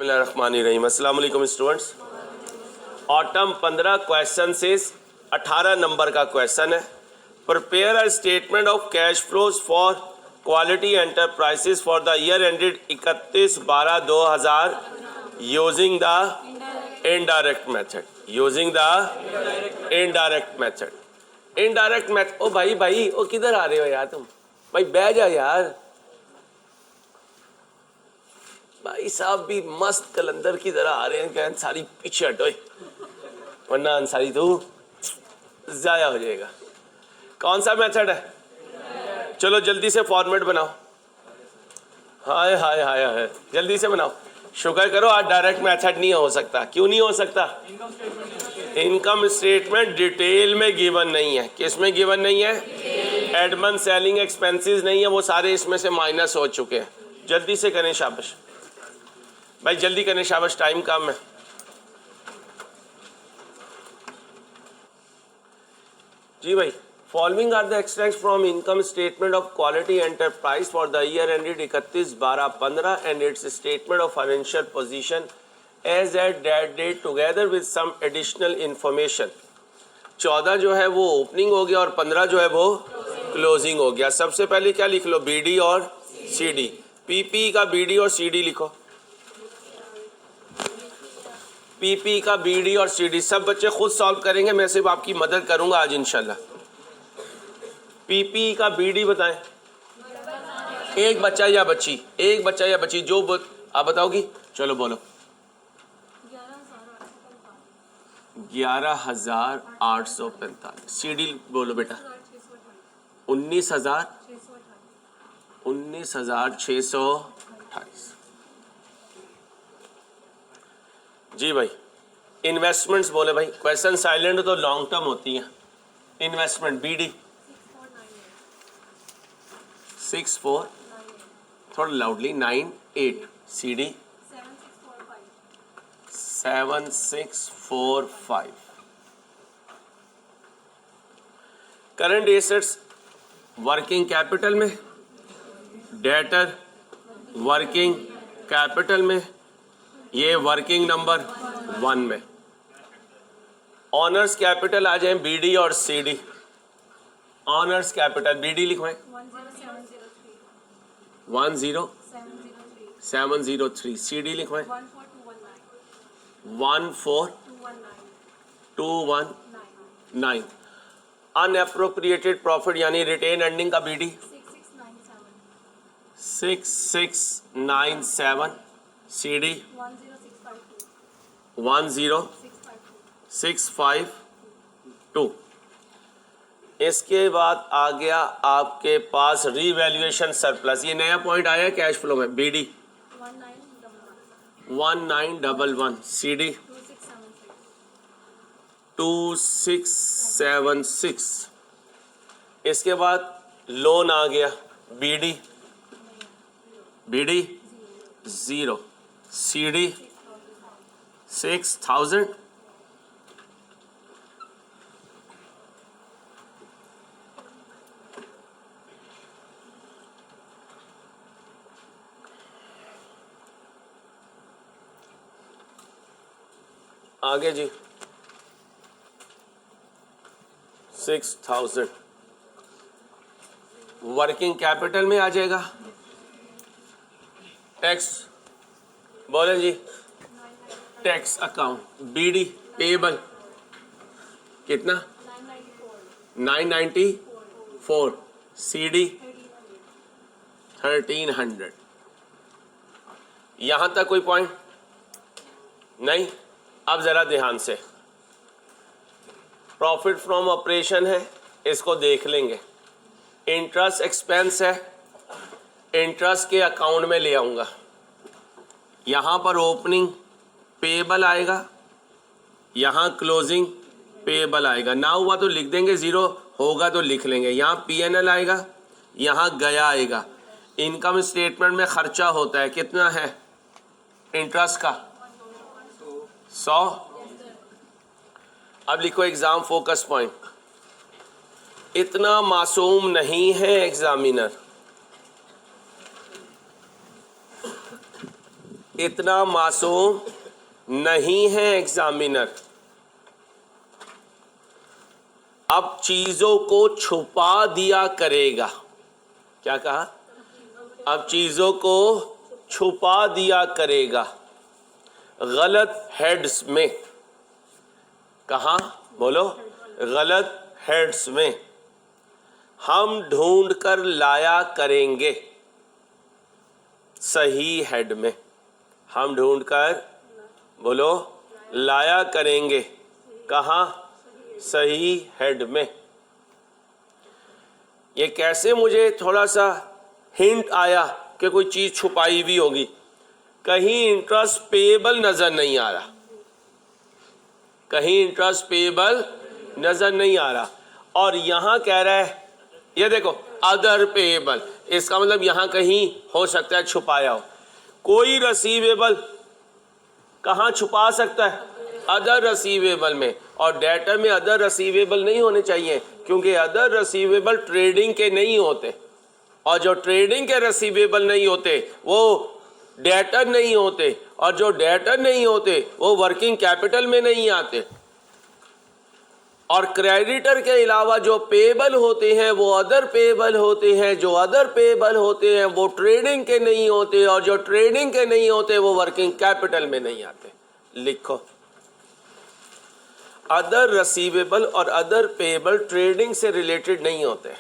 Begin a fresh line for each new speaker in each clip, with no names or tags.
बिस्मिल्लाहिर्रहमानिर्रहीम। अस्सलाम वालेकुम स्टूडेंट्स। ऑटम 15 क्वेश्चन से 18 नंबर का क्वेश्चन है। Prepare a statement of cash flows for quality enterprises for the year ended 31/12/2000 using the indirect method. Using the indirect method. Indirect method. ओ भाई ओ किधर आ रहे हो यार तुम? भाई बैठ जा यार। भाई साहब भी मस्त कलंदर की तरह आ रहे हैं कि अंसारी पीछे हटोए, वरना अंसारी तो जाया हो जाएगा। कौन सा मेथड है? चलो जल्दी से फॉर्मेट बनाओ। हाय हाय हाय हाय, जल्दी से बनाओ। शुक्र करो आज डायरेक्ट मेथड नहीं हो सकता। क्यों नहीं हो सकता? इनकम स्टेटमेंट डिटेल में गिवन नहीं है। किस में गिवन नहीं है? एडमन सेलिंग एक्सपेंसेस नहीं है, वो सारे इसमें से माइनस हो चुके हैं। जल्दी से करें, शाबाश भाई, जल्दी करें, शाबाश, टाइम कम है। जी भाई, following are the extracts from income statement of Quality Enterprise for the year ended 31/12/15 and its statement of financial position as at that date together with some additional information. 14 जो है वो ओपनिंग हो गया और 15 जो है वो क्लोजिंग हो गया। सबसे पहले क्या लिख लो? बीडी और सीडी। पीपी का बीडी और सीडी लिखो। पीपी का बीडी और सीडी सब बच्चे खुद सॉल्व करेंगे, मैं सिर्फ आपकी मदद करूंगा आज इंशाल्लाह। पीपी का बीडी बताएं। एक बच्चा या बच्ची, एक बच्चा या बच्ची जो आप बताओगी। चलो बोलो। 11,845। सीडी बोलो बेटा। 19,628। जी भाई, इन्वेस्टमेंट्स बोले भाई। क्वेश्चन साइलेंट तो लॉन्ग टर्म होती हैं। इन्वेस्टमेंट बीडी 64, थोड़ा loudly 98। CD 7645। Current assets working capital में, डेटर वर्किंग कैपिटल में, ये वर्किंग नंबर 1 में। ऑनर्स कैपिटल आ जाए बीडी और सीडी। ऑनर्स कैपिटल बीडी लिखवाएं 10703। सीडी लिखवाएं 14219। अनएप्रोप्रिएटेड प्रॉफिट यानी रिटेन अर्निंग का बीडी 6697। सीडी 10652। इसके बाद आ गया आपके पास रीवैल्यूएशन सरप्लस। ये नया पॉइंट आया कैश फ्लो में। बीडी 1911। सीडी 2676। इसके बाद लोन आ गया। बीडी 0। सीडी 6000। आगे जी 6000 वर्किंग कैपिटल में आ जाएगा। टैक्स बोले जी। टैक्स अकाउंट बीडी पेबल कितना? 994। सीडी 1300। यहां तक कोई पॉइंट नहीं? अब जरा ध्यान से, प्रॉफिट फ्रॉम ऑपरेशन है, इसको देख लेंगे। इंटरेस्ट एक्सपेंस है, इंटरेस्ट के अकाउंट में ले आऊंगा। यहां पर ओपनिंग पेएबल आएगा, यहां क्लोजिंग पेएबल आएगा। ना हुआ तो लिख देंगे, जीरो होगा तो लिख लेंगे। यहां पीएनएल आएगा, यहां गया आएगा। इनकम स्टेटमेंट में खर्चा होता है, कितना है इंटरेस्ट का? 100। अब लिखो एग्जाम फोकस पॉइंट। इतना मासूम नहीं है एग्जामिनर। इतना मासूम नहीं है एग्जामिनर। अब चीजों को छुपा दिया करेगा। क्या कहा? अब चीजों को छुपा दिया करेगा गलत हेड्स में। कहाँ? बोलो। गलत हेड्स में। हम ढूंढ कर लाया करेंगे सही हेड में। हम ढूंढ कर, बोलो, लाया करेंगे। कहाँ? सही हेड में। ये कैसे मुझे थोड़ा सा हिंट आया कि कोई चीज छुपाई हुई होगी। कहीं इंटरेस्ट पेएबल नजर नहीं आ रहा, कहीं इंटरेस्ट पेएबल नजर नहीं आ रहा। और यहां कह रहा है, ये देखो, अदर पेएबल, इसका मतलब यहां कहीं हो सकता है छुपाया हो। कोई रसीवेबल कहां छुपा सकता है? अदर रसीवेबल में। और डेटा में अदर रसीवेबल नहीं होने चाहिए, क्योंकि अदर रसीवेबल ट्रेडिंग के नहीं होते, और जो ट्रेडिंग के रसीवेबल नहीं होते वो डेटर नहीं होते, और जो डेटर नहीं होते वो वर्किंग कैपिटल में नहीं आते। और क्रेडिटर के अलावा जो पेएबल होते हैं वो अदर पेएबल होते हैं, जो अदर पेएबल होते हैं वो ट्रेडिंग के नहीं होते, और जो ट्रेडिंग के नहीं होते वो वर्किंग कैपिटल में नहीं आते। लिखो, अदर रसीवेबल और अदर पेएबल ट्रेडिंग से रिलेटेड नहीं होते।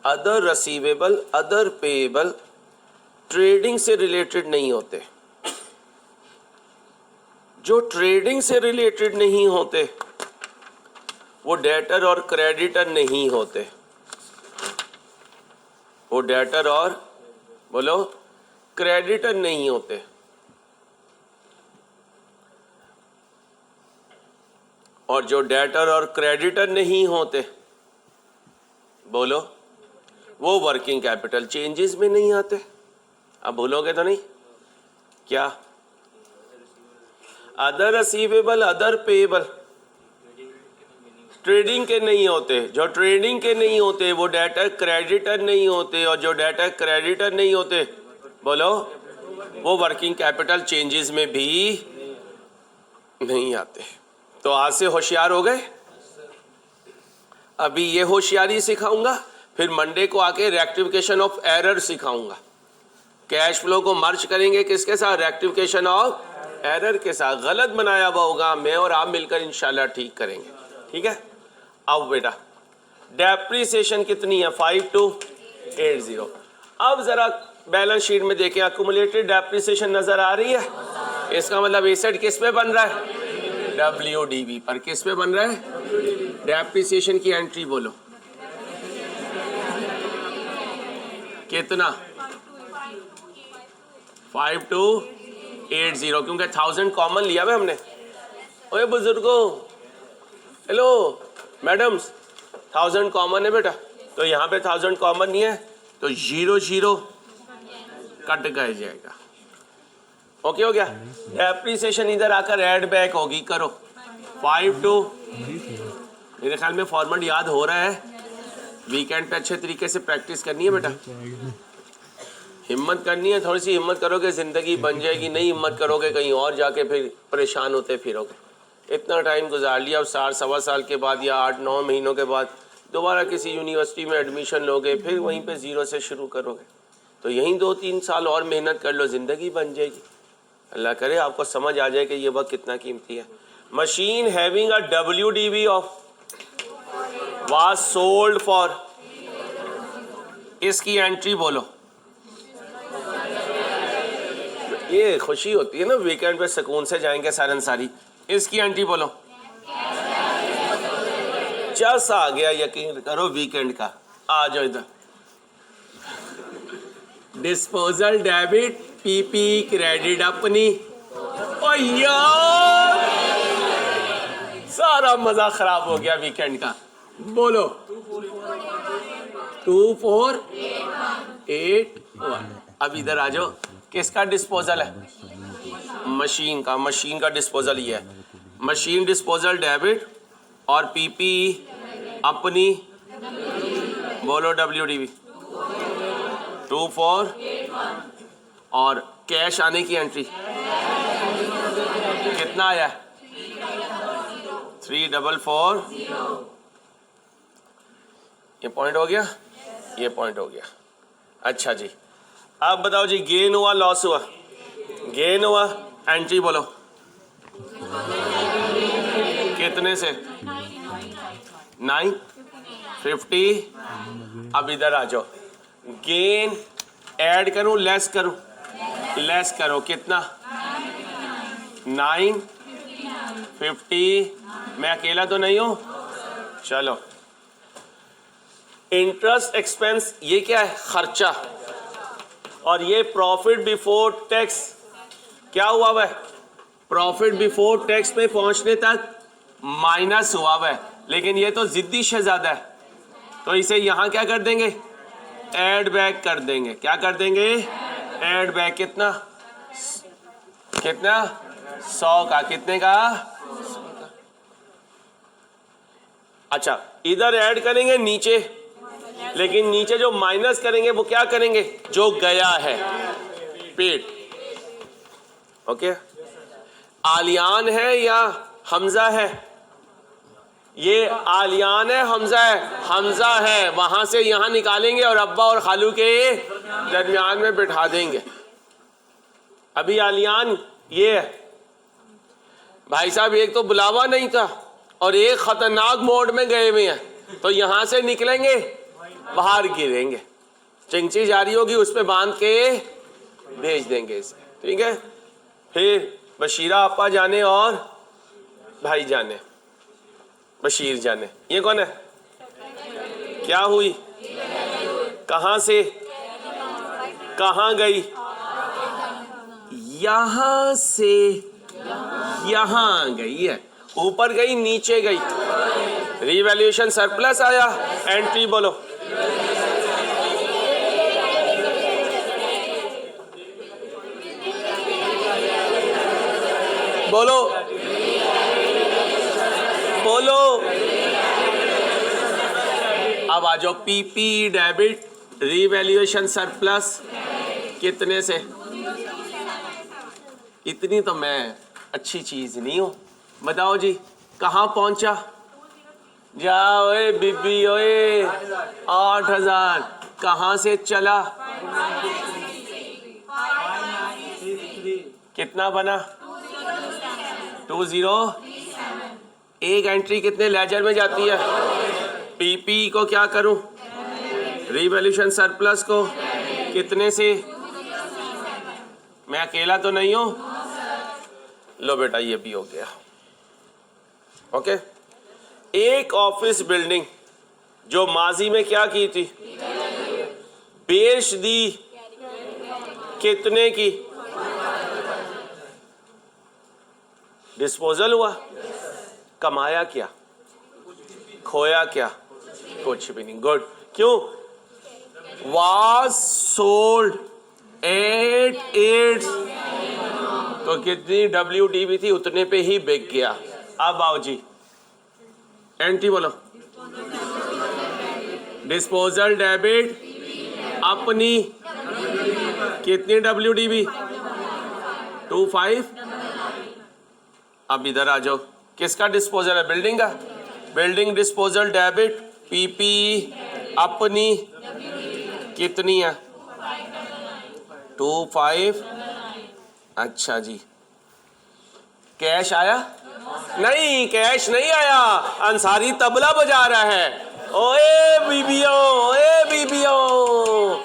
अदर रसीवेबल, अदर पेएबल ट्रेडिंग से रिलेटेड नहीं होते। जो ट्रेडिंग से रिलेटेड नहीं होते वो डेटर और क्रेडिटर नहीं होते। वो डेटर और, बोलो, क्रेडिटर नहीं होते। और जो डेटर और क्रेडिटर नहीं होते, बोलो, वो वर्किंग कैपिटल चेंजेस में नहीं आते। अब बोलोगे तो नहीं? क्या? Other receivable, other payable trading के नहीं होते। जो ट्रेडिंग के नहीं होते वो डेटर क्रेडिटर नहीं होते, और जो डेटर क्रेडिटर नहीं होते, बोलो, वो वर्किंग कैपिटल चेंजेस में भी नहीं आते। तो आज से होशियार हो गए। अभी ये होशियारी सिखाऊंगा, फिर मंडे को आके रेक्टिफिकेशन ऑफ एरर सिखाऊंगा। कैश फ्लो को मर्ज करेंगे किसके साथ? रेक्टिफिकेशन ऑफ एरर के साथ। गलत बनाया हुआ होगा, मैं और आप मिलकर इंशाल्लाह ठीक करेंगे। ठीक है? अब बेटा, डेप्रीसिएशन कितनी है? 5280। अब जरा बैलेंस शीट में देखें, अक्यूमुलेटेड डेप्रीसिएशन नजर आ रही है। इसका मतलब एसेट किस पे बन रहा है? WDV पर। किस पे बन रहा है? डेप्रीसिएशन की एंट्री बोलो कितना? 5280, क्योंकि 1000 कॉमन लिया हुआ हमने। ओए बुजुर्गो, हेलो मैडम्स, 1000 कॉमन है बेटा, तो यहाँ पे 1000 कॉमन नहीं है, तो 0 कट कर जाएगा। ओके हो गया? डेप्रीसिएशन इधर आकर ऐड बैक होगी। करो 52, मेरे ख्याल में फॉर्मेट याद हो रहा है। वीकेंड पे अच्छे तरीके से प्रैक्टिस करनी है बेटा, हिम्मत करनी है। थोड़ी सी हिम्मत करोगे ज़िंदगी बन जाएगी, नहीं हिम्मत करोगे कहीं और जाके फिर परेशान होते फिरोगे। इतना टाइम गुजार लिया, अब 4-सवा साल के बाद या 8-9 महीनों के बाद दोबारा किसी यूनिवर्सिटी में एडमिशन लोगे, फिर वहीं पे ज़ीरो से शुरू करोगे। तो यहीं 2-3 साल और मेहनत कर लो, ज़िंदगी बन जाएगी। अल्लाह करे आपको समझ आ जाए कि ये वक्त कितना कीमती है। Machine having a WDV of was sold for, इसकी एंट्री बोलो। ये खुशी होती है ना, वीकेंड पे सुकून से जाएंगे सारन सारी। इसकी एंट्री बोलो। चस आ गया, यकीन करो वीकेंड का। आ जाओ इधर। डिस्पोजल डेबिट, PP क्रेडिट अपनी। ओ यार, सारा मजा खराब हो गया वीकेंड का। बोलो 2481। अब इधर आ जाओ। किसका डिस्पोजल है? मशीन का। मशीन का डिस्पोजल ये है। मशीन डिस्पोजल डेबिट और PP अपनी, बोलो WDV 2481। और कैश आने की एंट्री कितना आया है? 344। ये पॉइंट हो गया, ये पॉइंट हो गया। अच्छा जी, अब बताओ जी, गेन हुआ लॉस हुआ? गेन हुआ। एंट्री बोलो कितने से? 950। अब इधर आ जाओ, गेन ऐड करूं लेस करूं? लेस करो। कितना? 950। मैं अकेला तो नहीं हूं? चलो, इंटरेस्ट एक्सपेंस ये क्या है? खर्चा। और ये प्रॉफिट बिफोर टैक्स क्या हुआ हुआ है? प्रॉफिट बिफोर टैक्स पे पहुंचने तक माइनस हुआ हुआ है, लेकिन ये तो जिद्दी शहजादा है, तो इसे यहां क्या कर देंगे? ऐड बैक कर देंगे। क्या कर देंगे? Add back. कितना? कितना? 100 का। कितने का? 100 का। अच्छा, इधर ऐड करेंगे नीचे, लेकिन नीचे जो माइनस करेंगे वो क्या करेंगे? जो गया है, पेड। ओके, आलियान है या हमजा है? ये आलियान है, हमजा है? हमजा है, वहां से यहां निकालेंगे और अब्बा और खालू के दरमियान में बिठा देंगे। अभी आलियान ये है भाई साहब, एक तो बुलावा नहीं था और एक खतरनाक मोड में गए हुए हैं, तो यहां से निकलेंगे, बाहर गिरेंगे, चिंची जारी होगी, उस पर बांध के भेज देंगे इसे। ठीक है, फिर बशीरा आपा जाने और भाई जाने, बशीर जाने। ये कौन है? क्या हुई? कहां से कहां गई? यहां से यहां गई है, ऊपर गई, नीचे गई, रिवैल्यूएशन सरप्लस आया। एंट्री बोलो। बोलो बोलो। अब आ जाओ, पीपी डेबिट रिवैल्यूएशन सरप्लस कितने से? इतनी तो मैं अच्छी चीज नहीं हूं। बताओ जी, कहां पहुंचा? जाओ ओए बीबी ओए, 8000। कहां से चला? कितना बना? 20। एक एंट्री कितने लेजर में जाती है? पीपी को क्या करूं? रिवैल्यूएशन सरप्लस को कितने से? मैं अकेला तो नहीं हूं? लो बेटा, ये भी हो गया। ओके, एक ऑफिस बिल्डिंग जो माजी में क्या की थी? बेच दी। कितने की? डिस्पोजल हुआ। कमाया क्या? खोया क्या? कुछ भी नहीं। गुड। क्यों? Was sold at 8। तो कितनी WDV थी उतने पे ही बिक गया। अब आओ जी, एंट्री बोलो। डिस्पोजल डेबिट अपनी कितनी WDV? 25। अब इधर आ जाओ, किसका डिस्पोजल है? बिल्डिंग का। बिल्डिंग डिस्पोजल डेबिट पीपी अपनी कितनी है? 25। अच्छा जी, कैश आया? नहीं, कैश नहीं आया। अंसारी तबला बजा रहा है। ओए बीबियों, ओए बीबियों,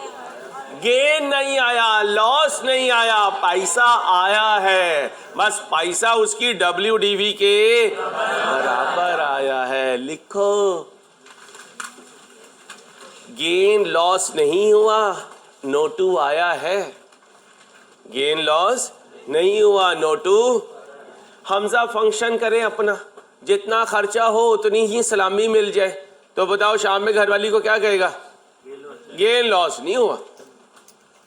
गेन नहीं आया, लॉस नहीं आया, पैसा आया है, बस पैसा उसकी WDV के बराबर आया है। लिखो, गेन लॉस नहीं हुआ, नोटू आया है। गेन लॉस नहीं हुआ, नोटू। हमजा फंक्शन करें अपना, जितना खर्चा हो उतनी ही सलामी मिल जाए। तो बताओ, शाम में घरवाली को क्या कहेगा? गेन लॉस नहीं हुआ,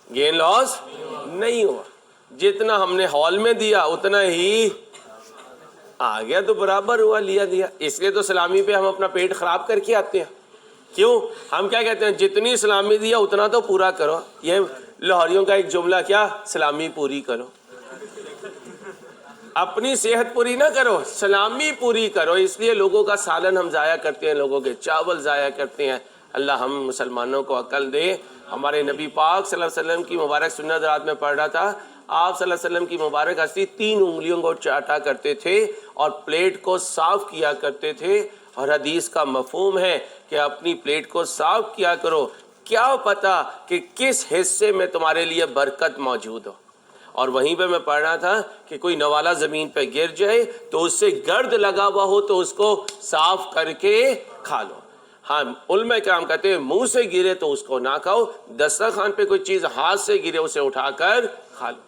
गेन लॉस नहीं हुआ। जितना हमने हॉल में दिया उतना ही आ गया, तो बराबर हुआ, लिया दिया। इसलिए तो सलामी पे हम अपना पेट खराब करके आते हैं। क्यों? हम क्या कहते हैं? जितनी सलामी दिया उतना तो पूरा करो। ये लाहौरियों का एक जुमला क्या, सलामी पूरी करो। अपनी सेहत पूरी ना करो, सलामी पूरी करो। इसलिए लोगों का सालन हम ज़ाया करते हैं, लोगों के चावल ज़ाया करते हैं। अल्लाह हम मुसलमानों को अक्ल दे। हमारे नबी पाक सल्लल्लाहु अलैहि वसल्लम की मुबारक सुन्नत रात में पढ़ रहा था, आप सल्लल्लाहु अलैहि वसल्लम की मुबारक हस्ती 3 उंगलियों को चाटा करते थे और प्लेट को साफ किया करते थे। और हदीस का मफहूम है कि अपनी प्लेट को साफ किया करो, क्या पता कि किस हिस्से में तुम्हारे लिए बरकत मौजूद हो। और वहीं पे मैं पढ़ रहा था कि कोई नवाला ज़मीन पे गिर जाए तो उससे गर्द लगा हुआ हो तो उसको साफ करके खा लो। हाँ, उलमा किराम कहते हैं मुंह से गिरे तो उसको ना खाओ, दस्तरखान पे कोई चीज़ हाथ से गिरे उसे उठाकर खा लो।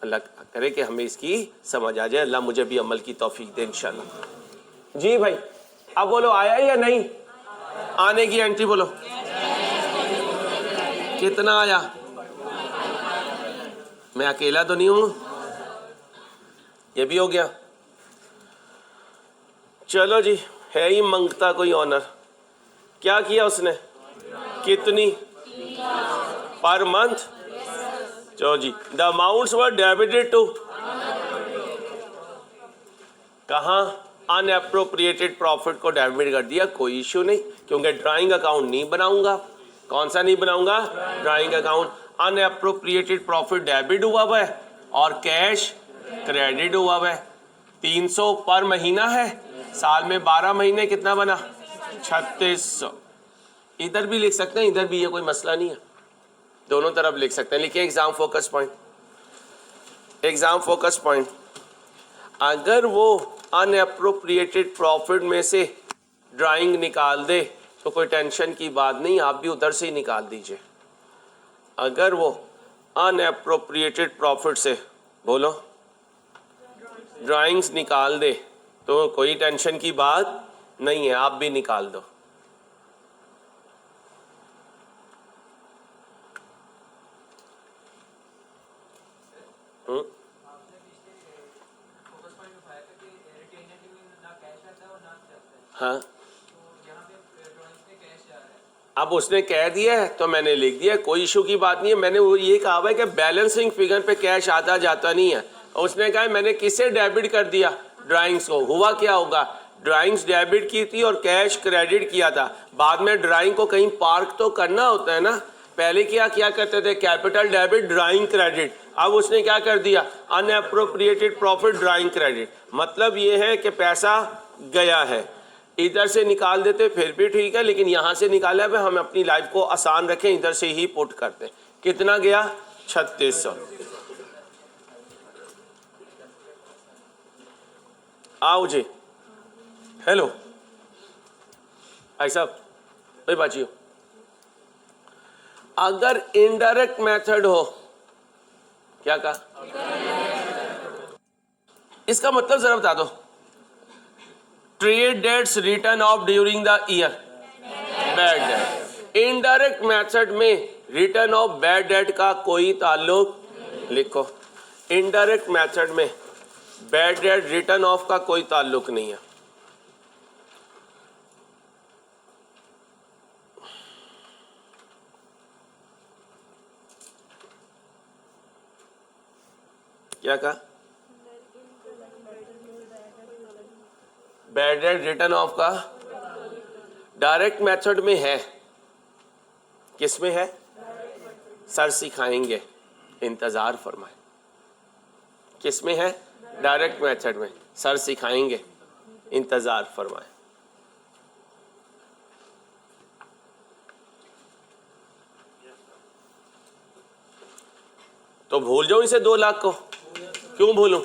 अल्लाह करे कि हमें इसकी समझ आ जाए। अल्लाह मुझे भी अमल की तौफीक दे इंशाल्लाह। जी भाई, अब बोलो आया या नहीं? आने की एंट्री बोलो, कितना आया? मैं अकेला तो नहीं हूं, ये भी हो गया। चलो जी, है ही मंगता कोई ऑनर। क्या किया उसने? कितनी पर मंथ? चलो जी, the amounts were debited to कहाँ? अनएप्रोप्रिएटेड प्रॉफिट को डेबिट कर दिया, कोई इश्यू नहीं, क्योंकि ड्राइंग अकाउंट नहीं बनाऊंगा। कौन सा नहीं बनाऊंगा? Drawing account. Unappropriated profit debit हुआ हुआ है और कैश क्रेडिट हुआ हुआ है। 300 पर महीना है, साल में 12 महीने, कितना बना? 3600। इधर भी लिख सकते हैं, इधर भी, ये कोई मसला नहीं है, दोनों तरफ लिख सकते हैं। लिखिए exam focus point, exam focus point. अगर वो अनएप्रोप्रिएटेड प्रॉफिट में से ड्राइंग निकाल दे तो कोई टेंशन की बात नहीं, आप भी उधर से ही निकाल दीजिए। अगर वो अनएप्रोप्रिएटेड प्रॉफिट से, बोलो, ड्राइंग्स निकाल दे तो कोई टेंशन की बात नहीं है, आप भी निकाल दो। हाँ, अब उसने कह दिया है तो मैंने लिख दिया, कोई इशू की बात नहीं है। मैंने वो ये कहा है कि बैलेंसिंग फिगर पे कैश आता जाता नहीं है। उसने कहा मैंने किसे डेबिट कर दिया? ड्राइंग्स को। हुआ क्या होगा? ड्राइंग्स डेबिट की थी और कैश क्रेडिट किया था। बाद में ड्राइंग को कहीं पार्क तो करना होता है ना। पहले क्या करते थे? Capital debit drawing credit. अब उसने क्या कर दिया? अनएप्रोप्रिएटेड प्रॉफिट ड्राइंग क्रेडिट। मतलब ये है कि पैसा गया है, इधर से निकाल देते फिर भी ठीक है, लेकिन यहाँ से निकाला है, हम अपनी लाइफ को आसान रखें, इधर से ही पुट करते हैं। कितना गया? 3600। आओ जी, हेलो भाई साहब, भाई बाजियो, अगर इनडायरेक्ट मेथड हो, क्या कहा? इसका मतलब जरा बता दो। Trade debts written off during the year, bad debt. Indirect method में रिटर्न ऑफ बैड डेट का कोई ताल्लुक, लिखो, इनडायरेक्ट मेथड में बैड डेट रिटर्न ऑफ का कोई ताल्लुक नहीं है। क्या कहा? बैड डेट रिटर्न ऑफ का डायरेक्ट मेथड में है। किस में है? सर सिखाएंगे, इंतजार फरमाए। किस में है? डायरेक्ट मेथड में। सर सिखाएंगे, इंतजार फरमाए। तो भूल जाऊं इसे 2 लाख को? क्यों भूलूं?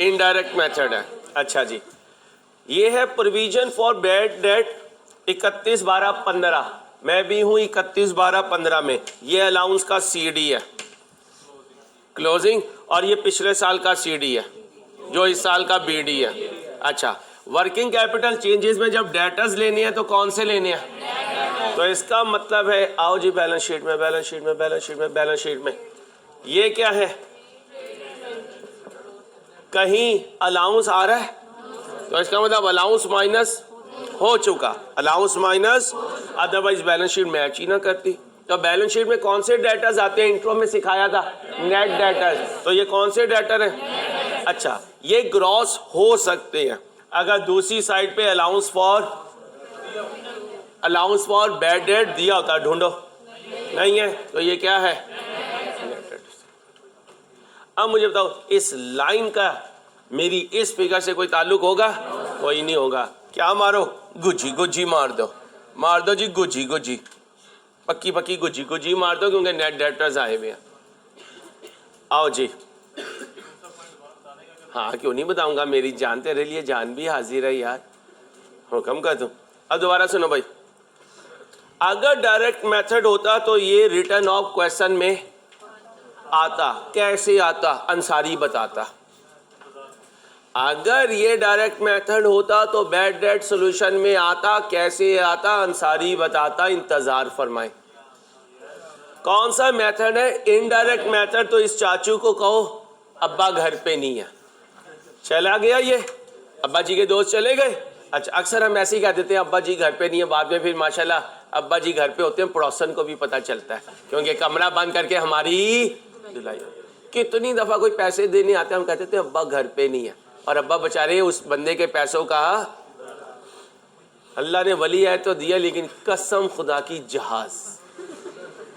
इनडायरेक्ट मेथड है। अच्छा जी, ये है प्रोविजन फॉर बैड डेट 31/12/15। मैं भी हूं 31/12/15 में। ये अलाउंस का सीडी है, क्लोजिंग, और ये पिछले साल का सीडी है जो इस साल का बीडी है। अच्छा, वर्किंग कैपिटल चेंजेस में जब डेटर्स लेने हैं तो कौन से लेने हैं? तो इसका मतलब है, आओ जी बैलेंस शीट में, बैलेंस शीट में, बैलेंस शीट में, बैलेंस शीट में। ये क्या है? कहीं अलाउंस आ रहा है तो इसका मतलब अलाउंस माइनस हो चुका, allowance minus, otherwise balance sheet match ही ना करती। तो बैलेंस शीट में कौन से डेटर्स आते हैं? इंट्रो में सिखाया था नेट डेटर्स। तो ये कौन से डेटर है? अच्छा, ये ग्रॉस हो सकते हैं अगर दूसरी साइड पे अलाउंस फॉर बैड डेट दिया होता है। ढूंढो, नहीं है तो ये क्या है? अब मुझे बताओ, इस लाइन का मेरी इस फिगर से कोई ताल्लुक होगा? कोई नहीं होगा। क्या मारो? गुजी गुजी मार दो जी, गुजी गुजी, पक्की पक्की गुजी गुजी मार दो, क्योंकि नेट डेटर्स आए हुए हैं। आओ जी। हाँ, क्यों नहीं बताऊंगा, मेरी जान तेरे लिए जान भी हाजिर है यार, हुक्म कर दूं। अब दोबारा सुनो भाई, अगर डायरेक्ट मेथड होता तो ये रिटर्न ऑफ क्वेश्चन में आता। कैसे आता? अंसारी बताता। अगर ये डायरेक्ट मेथड होता तो बैड डेट सॉल्यूशन में आता। कैसे आता? अंसारी बताता। इंतजार फरमाए। कौन सा मेथड है? Indirect method. तो इस चाचू को कहो अब्बा घर पे नहीं है, चला गया ये, अब्बा जी के दोस्त चले गए। अच्छा, अक्सर हम ऐसे ही कह देते हैं अब्बा जी घर पे नहीं है, बाद में फिर माशाल्लाह अब्बा जी घर पे होते हैं, पड़ोसन को भी पता चलता है, क्योंकि कमरा बंद करके हमारी धुलाई। कितनी दफा कोई पैसे देने आते हैं, हम कहते थे अब्बा घर पे नहीं है, और अब्बा बेचारे उस बंदे के पैसों का अल्लाह ने वली है तो दिया, लेकिन कसम खुदा की जहाज,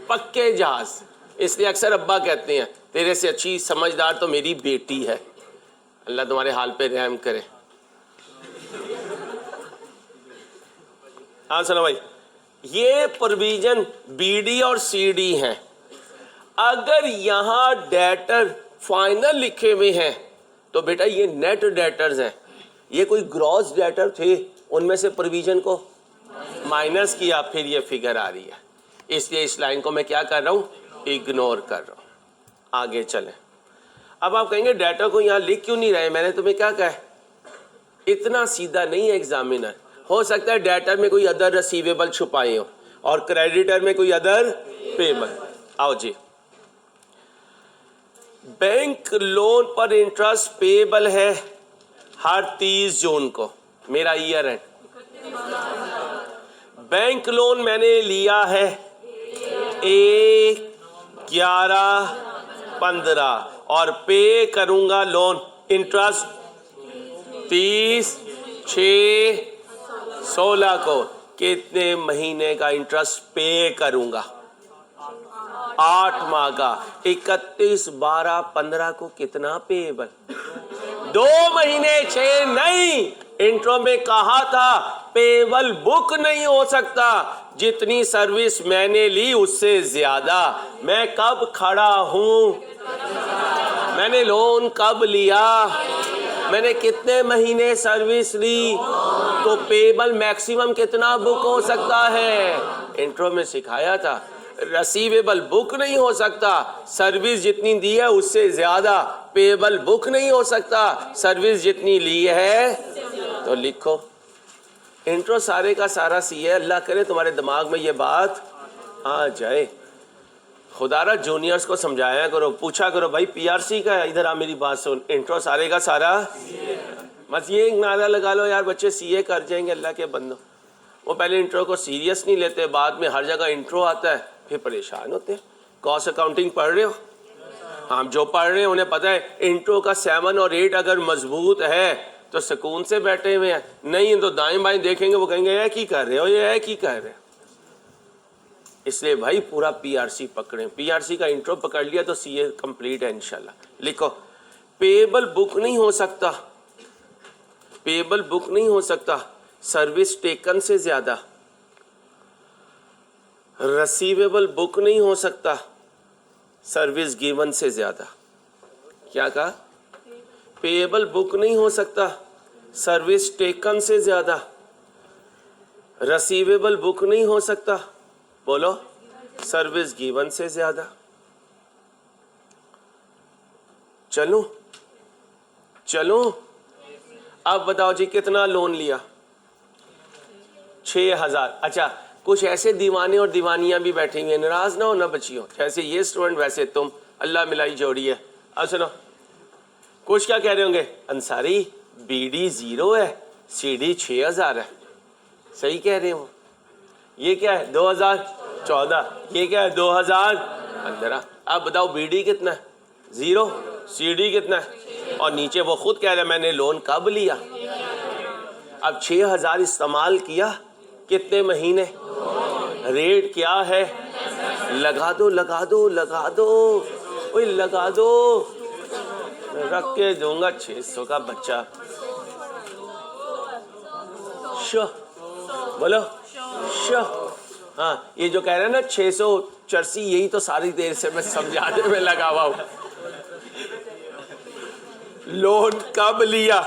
पक्के जहाज। इसलिए अक्सर अब्बा कहते हैं तेरे से अच्छी समझदार तो मेरी बेटी है, अल्लाह तुम्हारे हाल पे रहम करे। हाँ सुनो भाई, ये प्रोविजन बीडी और सीडी हैं। अगर यहां डेटर फाइनल लिखे हुए हैं तो बेटा ये नेट डेटर्स हैं। ये कोई ग्रॉस डेटर थे, उनमें से प्रोविजन को माइनस किया, फिर ये फिगर आ रही है। इसलिए इस लाइन को मैं क्या कर रहा हूं? इग्नोर कर रहा हूं। आगे चलें। अब आप कहेंगे डेटर को यहां लिख क्यों नहीं रहे? मैंने तुम्हें क्या कहा? इतना सीधा नहीं है एग्जामिनर। हो सकता है डेटर में कोई अदर रिसीवेबल छुपाए हो और क्रेडिटर में कोई अदर पेबल। आओ जी, बैंक लोन पर इंटरेस्ट पेबल है हर 30 जून को, मेरा ईयर एंड। बैंक लोन मैंने लिया है 1, 11, 15 और पे करूंगा लोन इंटरेस्ट 30, 6, 16 को। कितने महीने का इंटरेस्ट पे करूंगा? 8 माह का। 31, 12, 15 को कितना पेबल? 2 महीने 6 नहीं। इंट्रो में कहा था पेबल बुक नहीं हो सकता, जितनी सर्विस मैंने ली उससे ज्यादा। मैं कब खड़ा हूं, मैंने लोन कब लिया, मैंने कितने महीने सर्विस ली, तो पेबल मैक्सिमम कितना बुक हो सकता है? इंट्रो में सिखाया था रिसीवेबल बुक नहीं हो सकता, सर्विस जितनी दी है उससे ज्यादा। पेबल बुक नहीं हो सकता, सर्विस जितनी ली है। तो लिखो, इंट्रो सारे का सारा सी है। अल्लाह करे तुम्हारे दिमाग में ये बात आ जाए। खुदारा जूनियर्स को समझाया करो, पूछा करो भाई पीआरसी का है, इधर आ मेरी बात सुन। इंट्रो सारे का सारा, बस ये एक नारा लगा लो यार, बच्चे सीए कर जाएंगे अल्लाह के बंदो। वो पहले इंट्रो को सीरियस नहीं लेते, बाद में हर जगह इंट्रो आता है, फिर परेशान होते हैं। कॉस्ट अकाउंटिंग पढ़ रहे हो? हम जो पढ़ रहे हैं उन्हें पता है इंट्रो का 7 और 8 अगर मजबूत है तो सुकून से बैठे हुए हैं, नहीं तो दाएं बाएं देखेंगे वो कहेंगे ये की कर रहे हो, ये की कर रहे हो। इसलिए भाई पूरा पीआरसी पकड़े। पीआरसी का इंट्रो पकड़ लिया तो सीए कंप्लीट है इंशाल्लाह। लिखो, पेबल बुक नहीं हो सकता, पेबल बुक नहीं हो सकता सर्विस टेकन से ज्यादा। रिसीवेबल बुक नहीं हो सकता सर्विस गिवन से ज्यादा। क्या कहा? पेएबल बुक नहीं हो सकता सर्विस टेकन से ज्यादा। रिसीवेबल बुक नहीं हो सकता, बोलो, सर्विस गिवन से ज्यादा। चलो चलो, अब बताओ जी कितना लोन लिया? 6000। अच्छा, कुछ ऐसे दीवाने और दीवानियां भी बैठी हुई हैं, नाराज ना हो ना बच्चियों, जैसे ये स्टूडेंट वैसे तुम, अल्लाह मिलाई जोड़ी है। अब सुनो, कुछ क्या कह रहे होंगे, अंसारी बीडी 0 है, सीडी 6000 है। सही कह रहे हो। ये क्या है? 2000 14, ये क्या है 2015। अब बताओ बीडी कितना है 0, सीडी कितना है, और नीचे वो खुद कह रहा है मैंने लोन कब लिया। अब 6000 इस्तेमाल किया कितने महीने, रेट क्या है, लगा दो लगा दो लगा दो, ओए लगा दो, रख के दूंगा 600 का बच्चा। शो बोलो शो। हाँ, ये जो कह रहे हैं ना 684, यही तो सारी देर से मैं समझाने में लगा हुआ हूं। लोन कब लिया,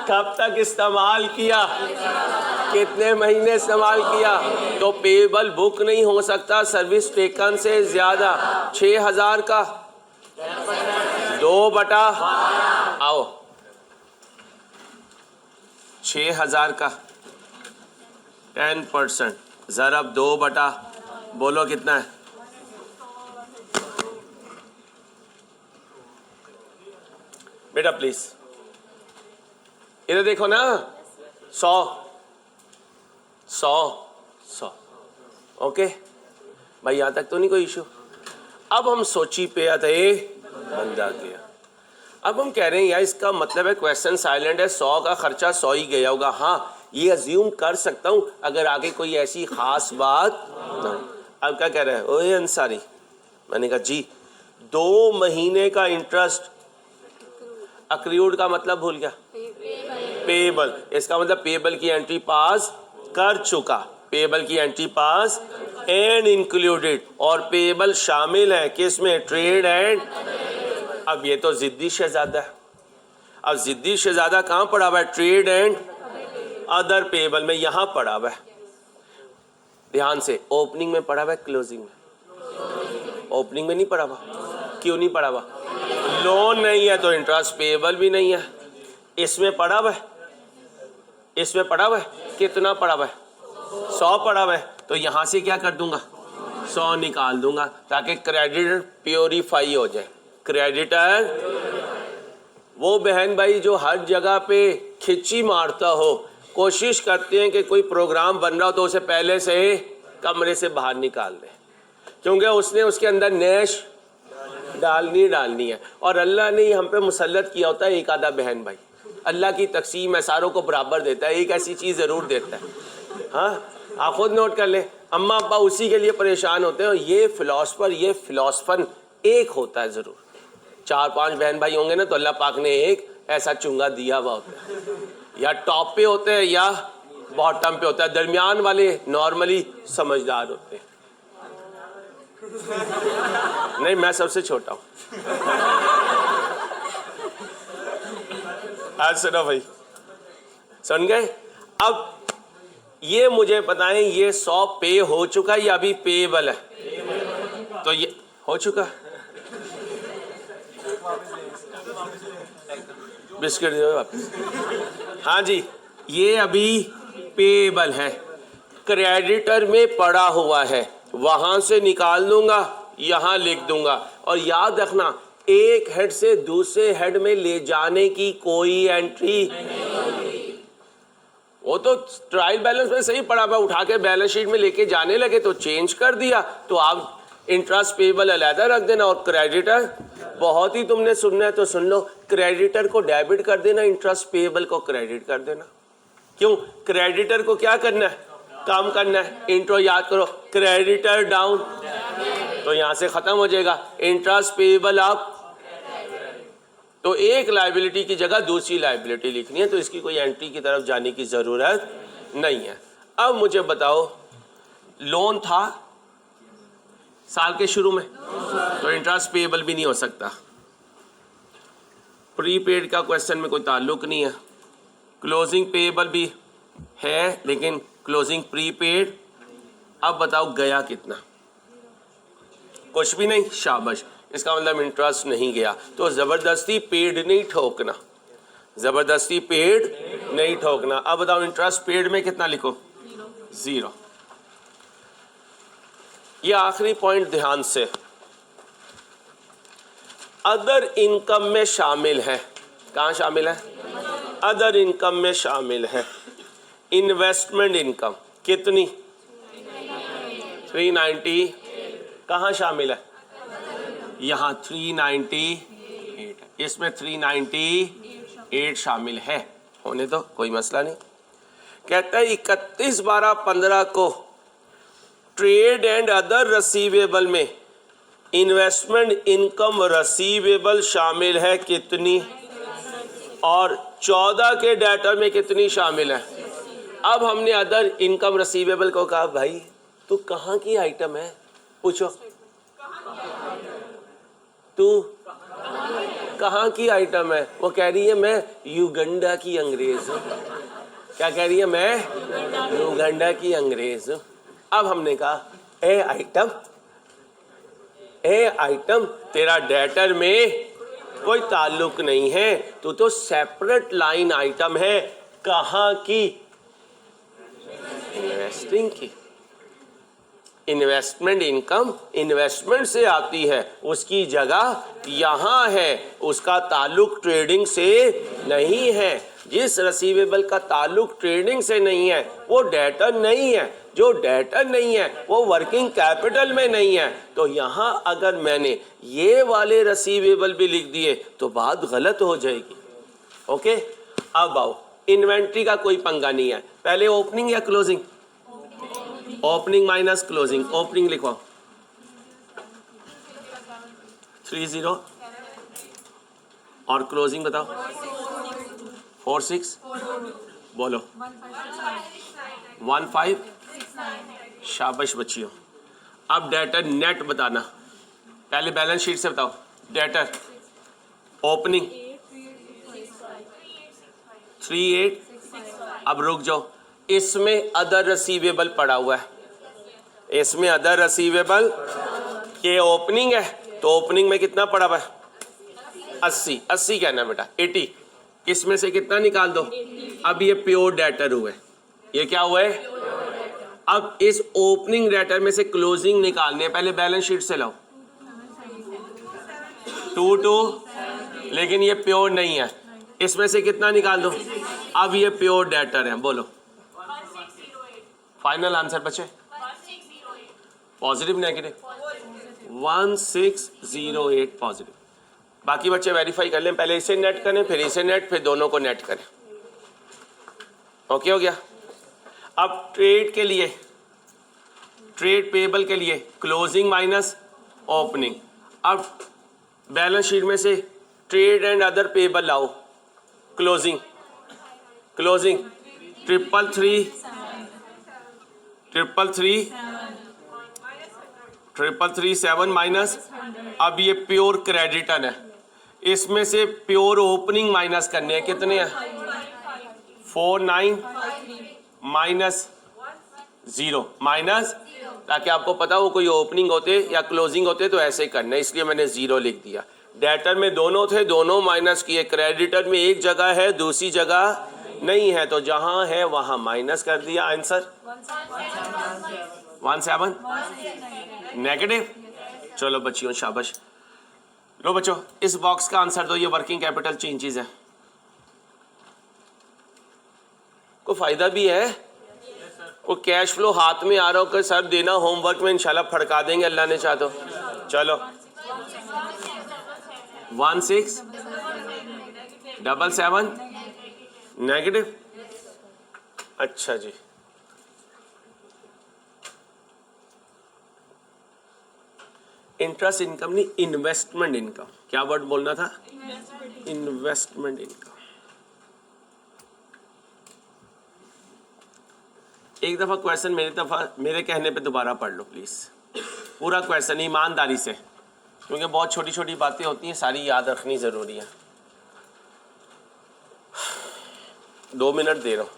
कब तक इस्तेमाल किया, कितने महीने इस्तेमाल किया, तो पेबल बुक नहीं हो सकता सर्विस टेकन से ज्यादा। 6000 का 2 बटा, आओ 6000 का 10% ज़रब 2 बटा, बोलो कितना है, बेटा प्लीज इधर देखो ना, 100 ओके भाई, यहां तक तो नहीं कोई इशू। अब हम सोची पे आते बंदा गया। अब हम कह रहे हैं यार इसका मतलब है क्वेश्चन साइलेंट है, 100 का खर्चा 100 ही गया होगा। हाँ, ये अज्यूम कर सकता हूं अगर आगे कोई ऐसी खास बात ना। अब क्या कह रहे हैं, ओए अंसारी, मैंने कहा जी 2 महीने का इंटरेस्ट, अक्रूड का मतलब भूल गया, पेबल, इसका मतलब पेबल की एंट्री पास कर चुका, पेबल की एंट्री पास एंड इंक्लूडेड, और पेबल शामिल है किसमें, ट्रेड एंड। अब ये तो जिद्दी शहजादा है। अब जिद्दी शहजादा कहाँ पड़ा हुआ है, ट्रेड एंड अदर पेबल में, यहां पड़ा हुआ है। ध्यान से, ओपनिंग में पड़ा हुआ है क्लोजिंग में, ओपनिंग में नहीं पड़ा हुआ। क्यों नहीं पड़ा हुआ, लोन नहीं है तो इंटरेस्ट पेबल भी नहीं है। इसमें पड़ा हुआ है, इसमें पड़ा हुआ है, कितना पड़ा हुआ है, 100 पड़ा हुआ है, तो यहां से क्या कर दूंगा, 100 निकाल दूंगा ताकि क्रेडिटर प्योरीफाई हो जाए। क्रेडिटर वो बहन भाई जो हर जगह पे खिच्ची मारता हो, कोशिश करते हैं कि कोई प्रोग्राम बन रहा हो तो उसे पहले से कमरे से बाहर निकाल दे, क्योंकि उसने उसके अंदर नैश डालनी है। और अल्लाह ने हम पे मुसल्लत किया होता है एक आधा बहन भाई, अल्लाह की तकसीम है, सारों को बराबर देता है, एक ऐसी चीज़ ज़रूर देता है। हाँ, आप खुद नोट कर ले, अम्मा अब्बा उसी के लिए परेशान होते हैं, और ये फिलॉसफर एक होता है ज़रूर। 4-5 बहन भाई होंगे ना तो अल्लाह पाक ने एक ऐसा चुंगा दिया हुआ होता है, या टॉप पे होते हैं या बॉटम पे होता है, दरमियान वाले नॉर्मली समझदार होते हैं। नहीं, मैं सबसे छोटा हूं। आज सुनो भाई, सुन गए। अब ये मुझे बताएं, ये 100 पे हो चुका या अभी पेबल है, तो ये हो चुका, बिस्किट दो वापस। हाँ जी, ये अभी पेबल है, क्रेडिटर में पड़ा हुआ है, वहां से निकाल दूंगा, यहां लिख दूंगा। और याद रखना, एक हेड से दूसरे हेड में ले जाने की कोई एंट्री नहीं। वो तो ट्रायल बैलेंस में सही पड़ा हुआ, उठा के बैलेंस शीट में लेके जाने लगे तो चेंज कर दिया, तो आप इंटरेस्ट पेबल अलहदा रख देना, और क्रेडिटर, बहुत ही तुमने सुनना है तो सुन लो, क्रेडिटर को डेबिट कर देना, इंटरेस्ट पेबल को क्रेडिट कर देना। क्यों, क्रेडिटर को क्या करना है, काम करना है। इंट्रो याद करो, क्रेडिटर डाउन, तो यहां से खत्म हो जाएगा, इंटरेस्ट पेबल अप, तो एक लायबिलिटी की जगह दूसरी लायबिलिटी लिखनी है, तो इसकी कोई एंट्री की तरफ जाने की जरूरत नहीं है। अब मुझे बताओ, लोन था साल के शुरू में, तो इंटरेस्ट पेबल भी नहीं हो सकता। प्रीपेड का क्वेश्चन में कोई ताल्लुक नहीं है, क्लोजिंग पेबल भी है लेकिन क्लोजिंग प्रीपेड। अब बताओ गया कितना, कुछ भी नहीं, शाबाश, इसका मतलब इंटरेस्ट नहीं गया, तो जबरदस्ती पेड नहीं ठोकना, जबरदस्ती पेड नहीं ठोकना। अब बताओ इंटरेस्ट पेड में कितना लिखो, 0। ये आखिरी पॉइंट ध्यान से, अदर इनकम में शामिल है, कहाँ शामिल है, अदर इनकम में शामिल है। इन्वेस्टमेंट इनकम कितनी, 390 कहाँ शामिल है? यहाँ 398, इसमें 398 शामिल है, होने तो कोई मसला नहीं। कहता है 31/12/15 को ट्रेड एंड अदर रसीवेबल में इन्वेस्टमेंट इनकम रसीवेबल शामिल है कितनी, और 14 के डेटा में कितनी शामिल है। अब हमने अदर इनकम रसीवेबल को कहा भाई तू कहाँ की आइटम है, पूछो तू कहाँ की आइटम है। वो कह रही है मैं युगंडा की अंग्रेज हूँ। क्या कह रही है? मैं युगंडा की अंग्रेज हूँ। अब हमने कहा ए आइटम तेरा डेटर में कोई ताल्लुक नहीं है, तू तो सेपरेट लाइन आइटम है। कहाँ की? इन्वेस्टिंग की। इन्वेस्टमेंट इनकम इन्वेस्टमेंट से आती है, उसकी जगह यहाँ है, उसका ताल्लुक ट्रेडिंग से नहीं है। जिस रिसीवेबल का ताल्लुक ट्रेडिंग से नहीं है वो डेटर नहीं है, जो डेटर नहीं है वो वर्किंग कैपिटल में नहीं है। तो यहाँ अगर मैंने ये वाले रिसीवेबल भी लिख दिए तो बात गलत हो जाएगी। ओके, अब आओ, इन्वेंट्री का कोई पंगा नहीं है। पहले ओपनिंग या closing? Opening minus closing. Opening लिखवाओ 30 और क्लोजिंग बताओ 46। बोलो 15। शाबाश बच्चियों। अब डेटर नेट बताना। पहले बैलेंस शीट से बताओ। Debtor opening 38। अब रुक जाओ, इसमें अदर रिसीवेबल पड़ा हुआ है, इसमें अदर रिसीवेबल ये ओपनिंग है, तो ओपनिंग में कितना पड़ा हुआ है? 80 कहना बेटा 80। इसमें से कितना निकाल दो? अब ये प्योर डेटर हुए, ये क्या हुआ है? अब इस ओपनिंग डेटर में से क्लोजिंग निकालने, पहले बैलेंस शीट से लाओ 22, लेकिन ये प्योर नहीं है, इसमें से कितना निकाल दो? अब ये प्योर डेटर है। बोलो फाइनल आंसर बचे? Positive negative? 1608 पॉजिटिव। बाकी बच्चे वेरीफाई कर लें, पहले इसे नेट करें फिर इसे नेट, फिर दोनों को नेट करें। ओके हो गया। अब ट्रेड के लिए, ट्रेड पेबल के लिए क्लोजिंग माइनस ओपनिंग। अब बैलेंस शीट में से ट्रेड एंड अदर पेबल लाओ। Closing 333 minus. अब ये प्योर क्रेडिटर है, इसमें से प्योर ओपनिंग माइनस करने हैं। कितने हैं? 49 माइनस 0 माइनस, ताकि आपको पता हो कोई ओपनिंग होते या क्लोजिंग होते तो ऐसे करना है, इसलिए मैंने 0 लिख दिया। डेटर में दोनों थे, दोनों माइनस किए। क्रेडिटर में एक जगह है दूसरी जगह नहीं है, तो जहां है वहां माइनस कर दिया। Answer 17 negative. चलो बच्चियों शाबाश। लो बच्चों इस बॉक्स का आंसर दो, ये वर्किंग कैपिटल चेंजेस है। को फायदा भी है, को कैश फ्लो हाथ में आ रहा हो कि सर देना, होमवर्क में इंशाल्लाह फड़का देंगे अल्लाह ने चाह तो। चलो 1677 नेगेटिव। अच्छा जी, इंटरेस्ट इनकम नहीं, इन्वेस्टमेंट इनकम। क्या वर्ड बोलना था? Investment income. एक दफा क्वेश्चन मेरे कहने पे दोबारा पढ़ लो प्लीज, पूरा क्वेश्चन ईमानदारी से, क्योंकि बहुत छोटी छोटी बातें होती हैं, सारी याद रखनी जरूरी है। 2 मिनट दे रहा हूं।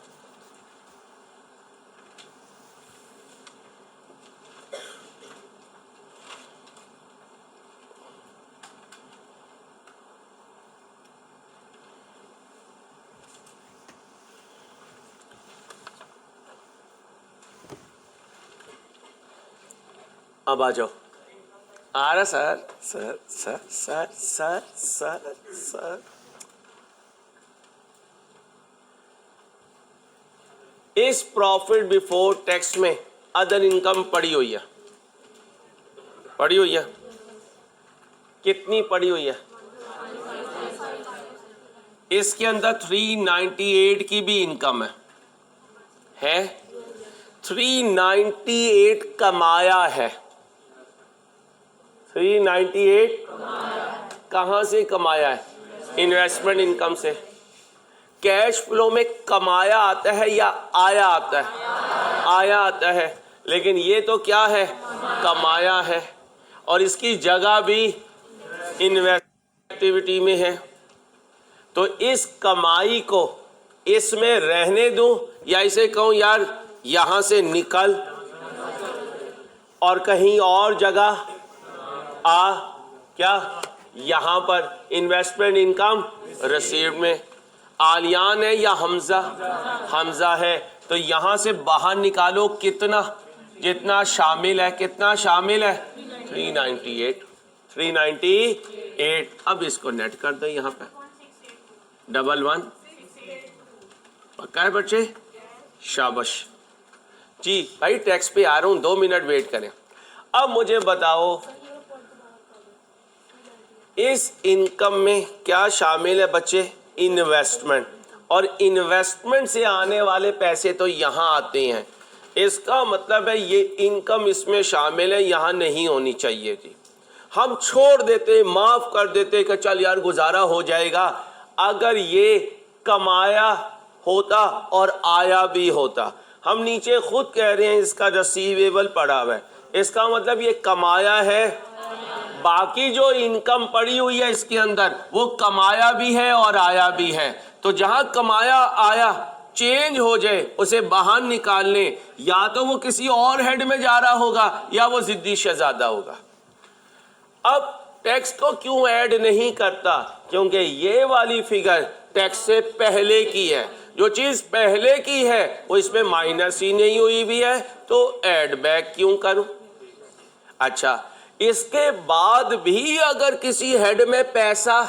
अब आ जाओ। आ रहा sir sir sir sir sir sir sir. इस प्रॉफिट बिफोर टैक्स में अदर इनकम पड़ी हुई है, पड़ी हुई है, कितनी पड़ी हुई है? इसके अंदर 398 की भी इनकम है 398 कमाया है। 398 कहां से कमाया है? इन्वेस्टमेंट इनकम से। कैश फ्लो में कमाया आता है या आया आता है? आया आता है, लेकिन ये तो क्या है? कमाया है, और इसकी जगह भी इन्वेस्ट एक्टिविटी में है। तो इस कमाई को इसमें रहने दूं या इसे कहूं यार यहां से निकल और कहीं और जगह आ, क्या यहां पर इन्वेस्टमेंट इनकम रिसीव्ड में आलियान है या हमजा? हमजा है। तो यहां से बाहर निकालो कितना, जितना शामिल है। कितना शामिल है? 398। अब इसको नेट कर दो यहां पे 11 पक्का है बच्चे? शाबाश जी। भाई टैक्स पे आ रहा हूं, 2 मिनट वेट करें। अब मुझे बताओ इस इनकम में क्या शामिल है बच्चे? इन्वेस्टमेंट। और इन्वेस्टमेंट से आने वाले पैसे तो यहां आते हैं। इसका मतलब है ये इनकम इसमें शामिल है, यहां नहीं होनी चाहिए थी। हम छोड़ देते, माफ कर देते कि चल यार गुजारा हो जाएगा। अगर ये कमाया होता और आया भी होता, हम नीचे खुद कह रहे हैं इसका रिसीवेबल पड़ा हुआ है, इसका मतलब ये कमाया है। बाकी जो इनकम पड़ी हुई है इसके अंदर वो कमाया भी है और आया भी है। तो जहां कमाया आया चेंज हो जाए, उसे बाहर निकाल लें, या तो वो किसी और हेड में जा रहा होगा या वो जिद्दी शहजादा होगा। अब टैक्स को क्यों ऐड नहीं करता? क्योंकि ये वाली फिगर टैक्स से पहले की है। जो चीज पहले की है वो इसमें माइनस ही नहीं हुई भी है, तो ऐड बैक क्यों करूं? अच्छा, इसके बाद भी अगर किसी हेड में पैसा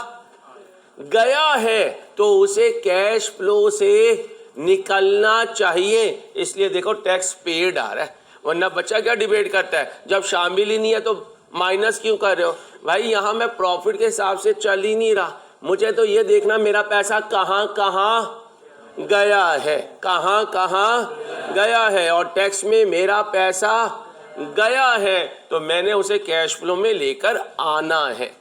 गया है तो उसे कैश फ्लो से निकलना चाहिए। इसलिए देखो टैक्स पेड आ रहा है, वरना बच्चा क्या डिबेट करता है जब शामिल ही नहीं है तो माइनस क्यों कर रहे हो? भाई यहां मैं प्रॉफिट के हिसाब से चल ही नहीं रहा, मुझे तो ये देखना मेरा पैसा कहां कहां गया है, कहां कहां गया है। और टैक्स में मेरा पैसा गया है तो मैंने उसे कैश फ्लो में लेकर आना है।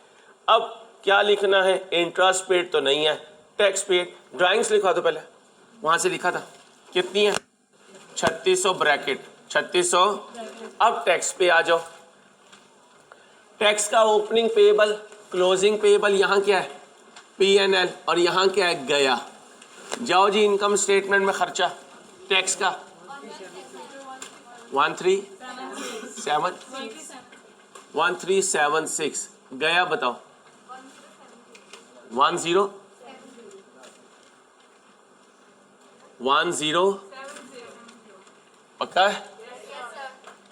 अब क्या लिखना है? इंटरेस्ट पेड तो नहीं है, टैक्स पेड। ड्राइंग्स लिखवा दो, पहले वहां से लिखा था कितनी है? 3600 ब्रैकेट 3600। अब टैक्स पे आ जाओ। टैक्स का ओपनिंग पेएबल, क्लोजिंग पेएबल, यहाँ क्या है? P&L, और यहाँ क्या है? गया। जाओ जी इनकम स्टेटमेंट में खर्चा टैक्स का 1376 गया, बताओ 10 पक्का है?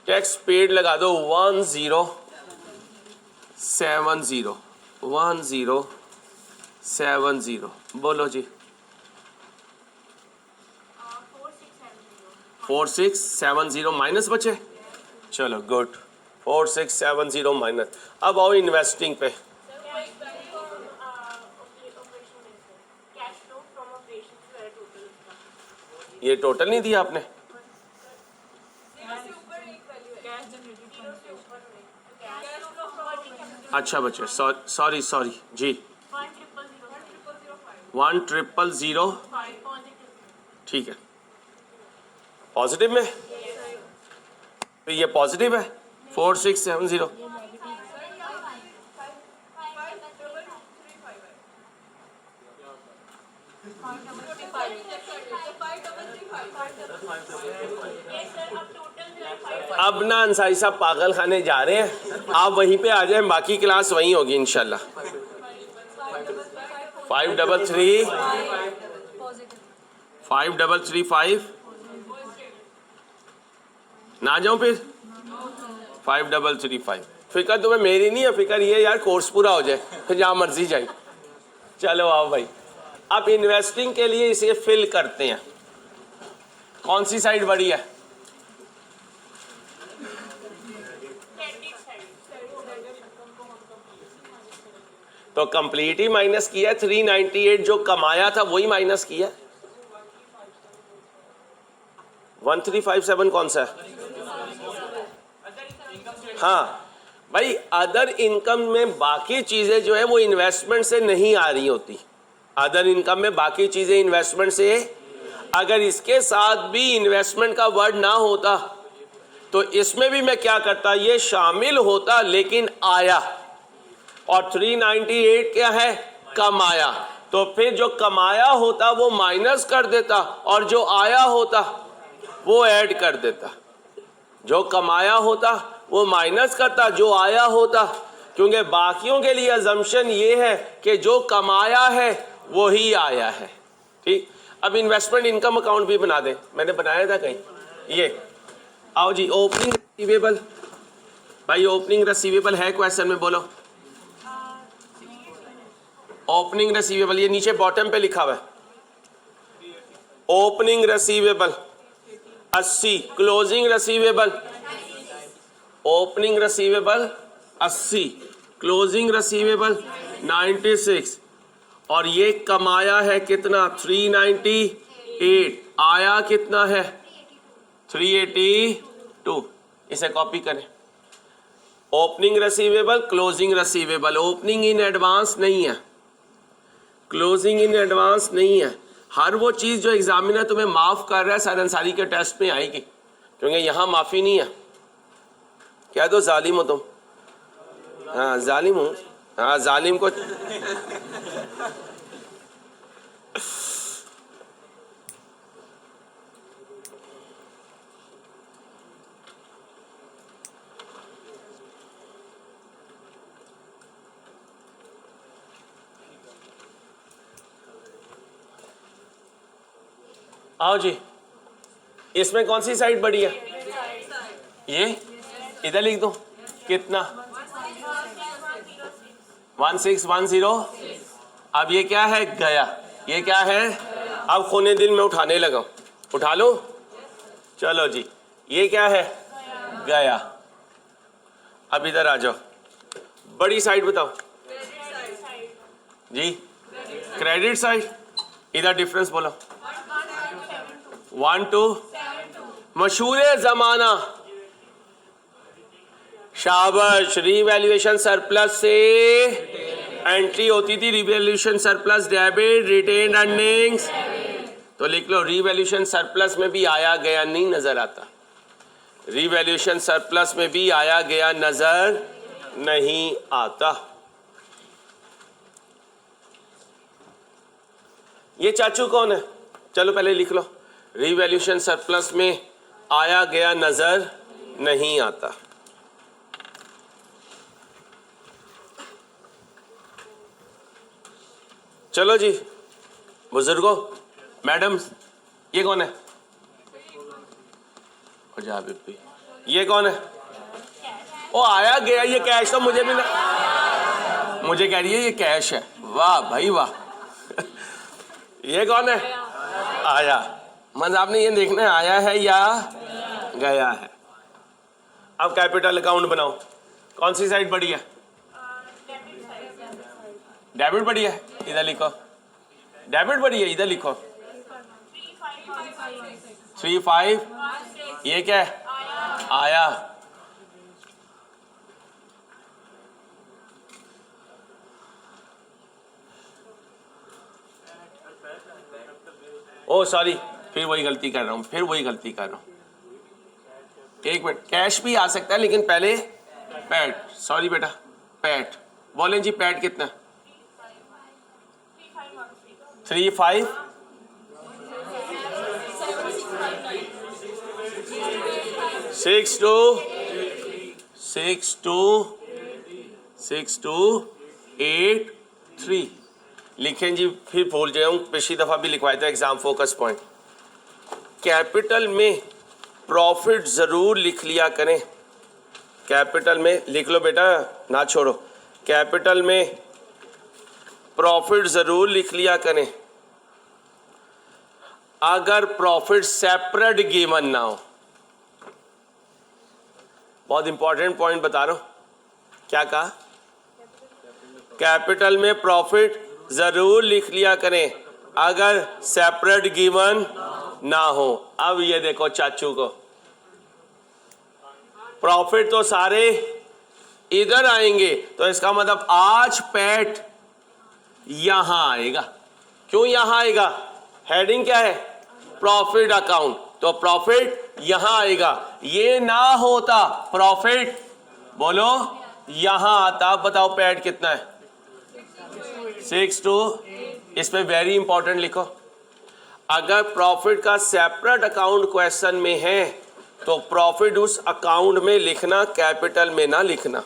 टैक्स पेड लगा दो 1070 बोलो जी। 4670 माइनस बचे। चलो गुड, 4670 माइनस। अब आओ इन्वेस्टिंग पे। ये टोटल नहीं दिया आपने? अच्छा बच्चे, सॉरी जी। 1000 ठीक है। पॉजिटिव में तो ये पॉजिटिव है 4670। अब ना अंसारी साहब पागल खाने जा रहे हैं, आप वहीं पे आ जाएं, बाकी क्लास वहीं होगी इंशाल्लाह। 5335 ना जाऊं फिर 5335। फिक्र तुम्हें मेरी नहीं है, फिक्र ये यार कोर्स पूरा हो जाए, फिर जहाँ मर्जी जाए। चलो आओ भाई, अब इन्वेस्टिंग के लिए इसे फिल करते हैं। कौन सी साइड बड़ी है? तो कंप्लीट ही माइनस किया। 398 जो कमाया था वही माइनस किया। 1357 कौन सा है? हाँ भाई, अदर इनकम में बाकी चीजें जो है वो इन्वेस्टमेंट से नहीं आ रही होती। अदर इनकम में बाकी चीजें इन्वेस्टमेंट से, अगर इसके साथ भी इन्वेस्टमेंट का वर्ड ना होता तो इसमें भी मैं क्या करता, ये शामिल होता लेकिन आया। और 398 क्या है? कमाया। तो फिर जो कमाया होता वो माइनस कर देता और जो आया होता वो ऐड कर देता। जो कमाया होता वो माइनस करता, जो आया होता, क्योंकि बाकियों के लिए अजम्पशन ये है कि जो कमाया है वो ही आया है। ठीक, अब इन्वेस्टमेंट इनकम अकाउंट भी बना दें, मैंने बनाया था कहीं। ये आओ जी, ओपनिंग रिसीवेबल। भाई ओपनिंग रिसीवेबल है क्वेश्चन में, बोलो। ओपनिंग रिसीवेबल, ये नीचे बॉटम पे लिखा हुआ है। Opening receivable 80, closing receivable, opening receivable 80, closing receivable 96। और ये कमाया है कितना? 398। आया कितना है? 382। इसे कॉपी करें। Opening receivable, closing receivable. Opening in advance नहीं है, क्लोजिंग इन एडवांस नहीं है। हर वो चीज़ जो एग्जामिनर तुम्हें माफ़ कर रहा है सर अंसारी के टेस्ट में आएगी, क्योंकि यहाँ माफ़ी नहीं है। क्या दो जालिम हो तुम? हाँ जालिम हूँ। हाँ जालिम को आओ जी, इसमें कौन सी साइड बड़ी है? ये इधर लिख दो। कितना? 1610। अब ये क्या है? गया। ये क्या है? अब खूने दिल में उठाने लगा, उठा लो। चलो जी, ये क्या है? गया। अब इधर आ जाओ, बड़ी साइड बताओ जी। Credit side. इधर डिफरेंस बोलो। 1 2। मशहूर जमाना, शाबाश। रीवैल्यूएशन सरप्लस से एंट्री होती थी, revaluation surplus debit, retained earnings. तो लिख लो, रीवैल्यूएशन सरप्लस में भी आया गया नहीं नजर आता। रीवैल्यूएशन सरप्लस में भी आया गया नजर नहीं आता। ये चाचू कौन है? चलो पहले लिख लो, रीवैल्यूएशन सरप्लस में आया गया नजर नहीं आता। चलो जी बुजुर्गों, मैडम, ये कौन है? ये कौन है? ओ आया गया, ये कैश तो मुझे भी ना, मुझे कह रही है ये कैश है। वाह भाई वाह। ये कौन है? आया। मतलब आपने ये देखना है आया है या गया है। अब कैपिटल अकाउंट बनाओ। कौन सी साइड बड़ी है? डेबिट बड़ी है, इधर लिखो। डेबिट बड़ी है, इधर लिखो। 35। ये क्या है? आया। ओ सॉरी, फिर वही गलती कर रहा हूँ, एक मिनट। कैश भी आ सकता है लेकिन पहले पैट। सॉरी बेटा, पैट बोलें जी। पैट कितना? 35। 6283 लिखें जी। फिर भूल जाऊँ, पिछली दफ़ा भी लिखवाया था एग्जाम फोकस पॉइंट। कैपिटल में प्रॉफिट ज़रूर लिख लिया करें। कैपिटल में लिख लो बेटा, ना छोड़ो। कैपिटल में प्रॉफिट ज़रूर लिख लिया करें अगर प्रॉफिट सेपरेट गिवन ना हो। बहुत इंपॉर्टेंट पॉइंट बता रहा हूँ। क्या कहा? कैपिटल में प्रॉफिट जरूर लिख लिया करें अगर सेपरेट गिवन ना हो। अब ये देखो चाचू को, प्रॉफिट तो सारे इधर आएंगे, तो इसका मतलब आज पैट यहां आएगा। क्यों यहां आएगा? हेडिंग क्या है? प्रॉफिट अकाउंट, तो प्रॉफिट यहां आएगा। ये ना होता प्रॉफिट, बोलो यहां आता। आप बताओ पैट कितना है? 6 to, इस पे वेरी इंपॉर्टेंट लिखो। अगर प्रॉफिट का सेपरेट अकाउंट क्वेश्चन में है तो प्रॉफिट उस अकाउंट में लिखना, कैपिटल में ना लिखना।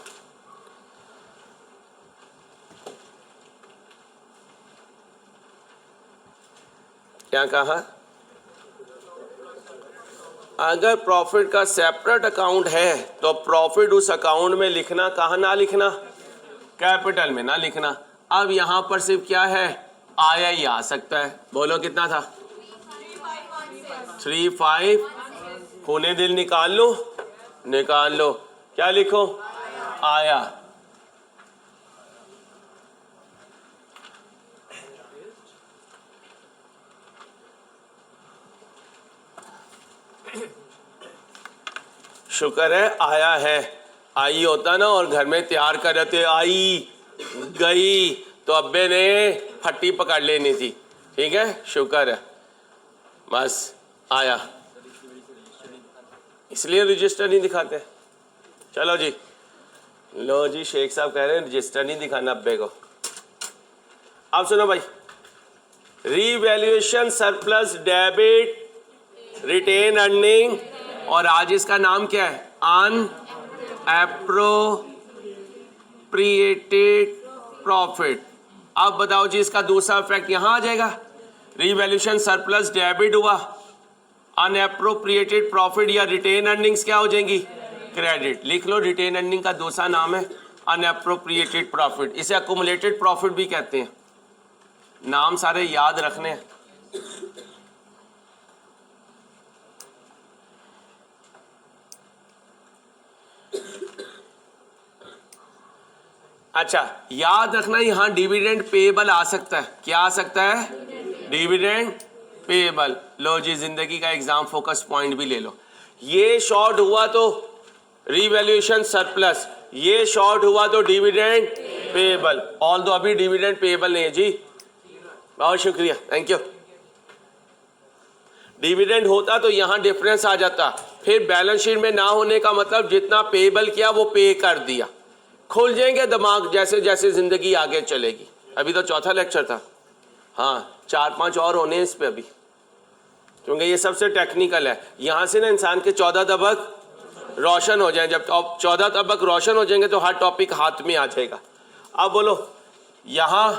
क्या कहा? अगर प्रॉफिट का सेपरेट अकाउंट है तो प्रॉफिट उस अकाउंट में लिखना, कहाँ ना लिखना? कैपिटल में ना लिखना। अब यहां पर सिर्फ क्या है? आया ही आ सकता है। बोलो कितना था? 35। खूने दिल निकाल लो, निकाल लो। क्या लिखो? आया। शुक्र है आया है। आई होता ना और घर में तैयार कर रहे थे, आई गई तो अब्बे ने फट्टी पकड़ लेनी थी। ठीक है, शुक्र है बस आया, इसलिए रजिस्टर नहीं दिखाते। चलो जी, लो जी, शेख साहब कह रहे हैं रजिस्टर नहीं दिखाना अब्बे को। अब सुनो भाई, revaluation surplus debit retained earning, और आज इसका नाम क्या है? Unappropriated profit. अब बताओ जी, इसका दूसरा इफेक्ट यहां आ जाएगा। रीवैल्यूएशन सरप्लस डेबिट हुआ, अनएप्रोप्रिएटेड प्रॉफिट या रिटेन अर्निंग्स क्या हो जाएंगी? क्रेडिट। लिख लो, रिटेन अर्निंग का दूसरा नाम है अनएप्रोप्रिएटेड प्रॉफिट। इसे अकुमुलेटेड प्रॉफिट भी कहते हैं। नाम सारे याद रखने हैं। अच्छा, याद रखना यहां डिविडेंड पेएबल आ सकता है। क्या आ सकता है? Dividend payable. लो जी, जिंदगी का एग्जाम फोकस पॉइंट भी ले लो। ये शॉर्ट हुआ तो रीवैल्यूएशन सरप्लस, ये शॉर्ट हुआ तो डिविडेंड पेएबल। ऑल दो अभी डिविडेंड पेएबल नहीं है जी। बहुत शुक्रिया, थैंक यू। डिविडेंड होता तो यहां डिफरेंस आ जाता, फिर बैलेंस शीट में ना होने का मतलब जितना पेएबल किया वो पे कर दिया। खुल जाएंगे दिमाग जैसे जैसे जिंदगी आगे चलेगी। अभी तो चौथा लेक्चर था, हाँ 4-5 और होने इस पे अभी, क्योंकि ये सबसे टेक्निकल है। यहां से ना इंसान के 14 तबक रोशन हो जाए। जब 14 तबक रोशन हो जाएंगे तो हर टॉपिक हाथ में आ जाएगा। अब बोलो, यहां